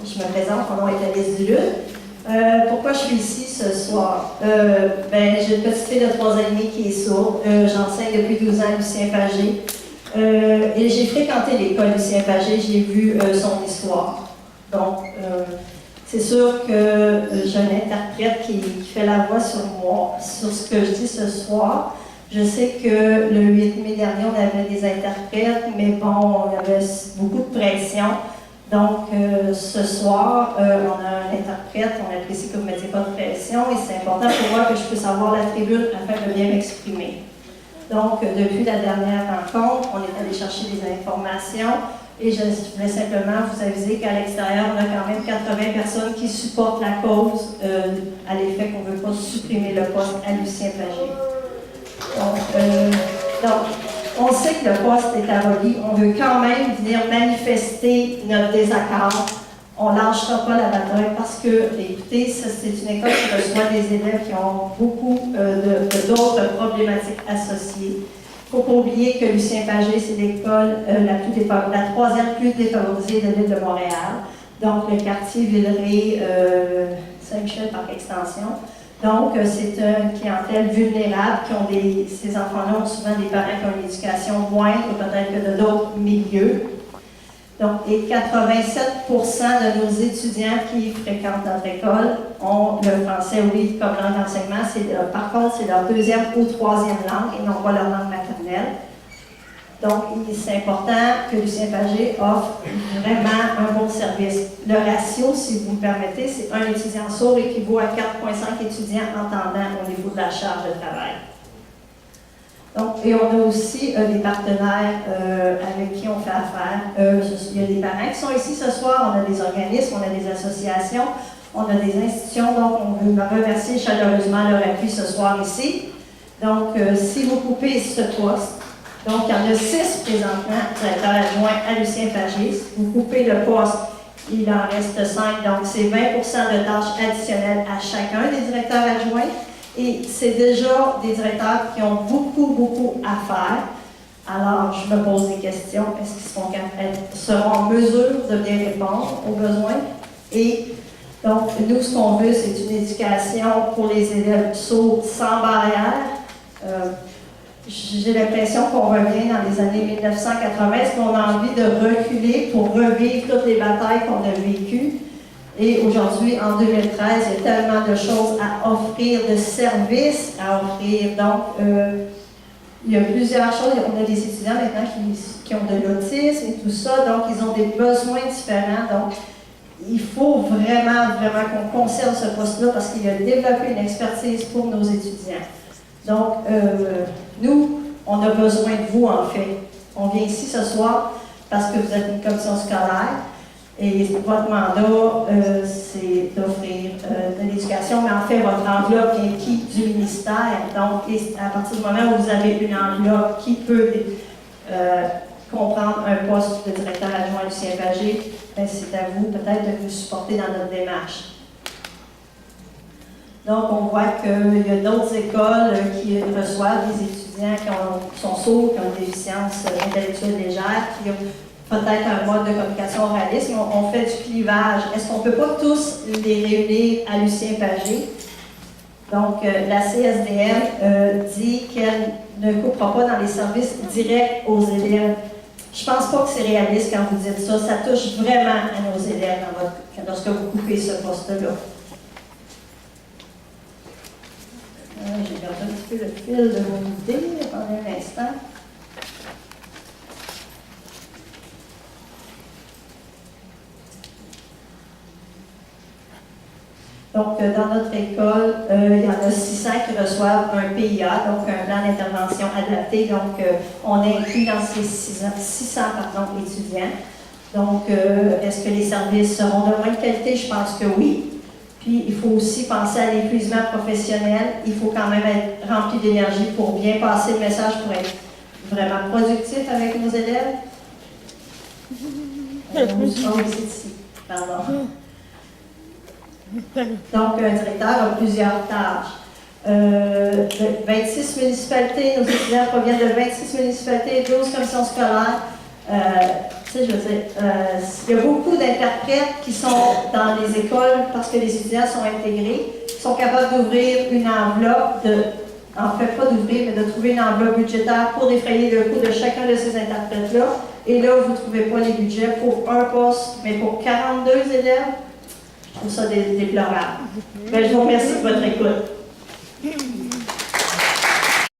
Je me présente, mon nom est Alice Duluth. Pourquoi je suis ici ce soir? J'ai une petite fille de 3 ans et demi qui est sourde. J'enseigne depuis 12 ans à Lucien Pagé. Et j'ai fréquenté l'école Lucien Pagé, j'ai vu son histoire. Donc, c'est sûr que j'ai un interprète qui fait la voix sur moi, sur ce que je dis ce soir. Je sais que le 8 mai dernier, on avait des interprètes, mais bon, on avait beaucoup de pression. Donc, ce soir, on a un interprète, on apprécie que vous ne mettiez pas de pression, et c'est important pour moi que je puisse avoir la tribune afin de bien m'exprimer. Donc, depuis la dernière rencontre, on est allé chercher des informations, et je voulais simplement vous aviser qu'à l'extérieur, on a quand même 80 personnes qui supportent la cause à l'effet qu'on ne veut pas supprimer le poste à Lucien Pagé. Donc, on sait que le poste est aboli, on veut quand même venir manifester notre désaccord. On ne lâchera pas la bataille parce que, écoutez, c'est une école qui reçoit des élèves qui ont beaucoup d'autres problématiques associées. Il ne faut pas oublier que Lucien Pagé, c'est l'école la troisième plus défavorisée de l'île de Montréal. Donc, le quartier Villeray, Saint-Michel par extension. Donc, c'est une clientèle vulnérable ces enfants-là ont souvent des parents qui ont une éducation moindre, peut-être que de d'autres milieux. Donc, et 87% de nos étudiants qui fréquentent notre école ont le français, oui, comme langue d'enseignement. Par contre, c'est leur deuxième ou troisième langue et non pas leur langue maternelle. Donc, c'est important que Lucien Pagé offre vraiment un bon service. Le ratio, si vous me permettez, c'est un étudiant sourd équivaut à 4,5 étudiants entendants au niveau de la charge de travail. Donc, et on a aussi des partenaires avec qui on fait affaire. Il y a des parents qui sont ici ce soir, on a des organismes, on a des associations, on a des institutions, donc on veut remercier chaleureusement leur appui ce soir ici. Donc, si vous coupez ce poste, donc, il y en a 6 présentement, directeurs adjoints à Lucien Pagé. Si vous coupez le poste, il en reste 5. Donc, c'est 20% de tâches additionnelles à chacun des directeurs adjoints. Et c'est déjà des directeurs qui ont beaucoup à faire. Alors, je me pose des questions. Est-ce qu'ils seront en mesure de bien répondre aux besoins? Et donc, nous, ce qu'on veut, c'est une éducation pour les élèves sourds sans barrière. J'ai l'impression qu'on revient dans les années 1980. Est-ce qu'on a envie de reculer pour revivre toutes les batailles qu'on a vécues? Et aujourd'hui, en 2013, il y a tellement de choses à offrir, de services à offrir. Donc, il y a plusieurs choses. On a des étudiants maintenant qui ont de l'autisme et tout ça. Donc, ils ont des besoins différents. Donc, il faut vraiment qu'on conserve ce poste-là parce qu'il a développé une expertise pour nos étudiants. Donc, nous, on a besoin de vous, en fait. On vient ici ce soir parce que vous êtes une commission scolaire et votre mandat, c'est d'offrir de l'éducation, mais en fait, votre enveloppe vient qui du ministère. Donc, à partir du moment où vous avez une enveloppe qui peut comprendre un poste de directeur adjoint Lucien Pagé, c'est à vous peut-être de nous supporter dans notre démarche. Donc, on voit qu'il y a d'autres écoles qui reçoivent des étudiants qui sont sourds, qui ont des déficiences intellectuelles légères, qui ont peut-être un mode de communication oraliste, mais on fait du clivage. Est-ce qu'on ne peut pas tous les réunir à Lucien Pagé? Donc, la CSDM dit qu'elle ne coupera pas dans les services directs aux élèves. Je ne pense pas que c'est réaliste quand vous dites ça. Ça touche vraiment à nos élèves lorsque vous coupez ce poste-là. J'ai perdu un petit peu le fil de mon idée. Attendez un instant. Donc, dans notre école, il y en a 600 qui reçoivent un PIA, donc un plan d'intervention adapté. Donc, on inclut dans ces 600 étudiants. Donc, est-ce que les services seront de moins de qualité? Je pense que oui. Puis, il faut aussi penser à l'épuisement professionnel. Il faut quand même être rempli d'énergie pour bien passer le message, pour être vraiment productif avec nos élèves. C'est ici. Pardon. Donc, un directeur a plusieurs tâches. 26 municipalités, nos étudiants proviennent de 26 municipalités, 12 commissions scolaires. Tu sais, je veux dire, il y a beaucoup d'interprètes qui sont dans les écoles parce que les étudiants sont intégrés, qui sont capables d'ouvrir une enveloppe, en fait pas d'ouvrir, mais de trouver une enveloppe budgétaire pour défrayer le coût de chacun de ces interprètes-là. Et là, vous ne trouvez pas les budgets pour un poste, mais pour 42 élèves. Je trouve ça déplorable. Mais je vous remercie de votre écoute.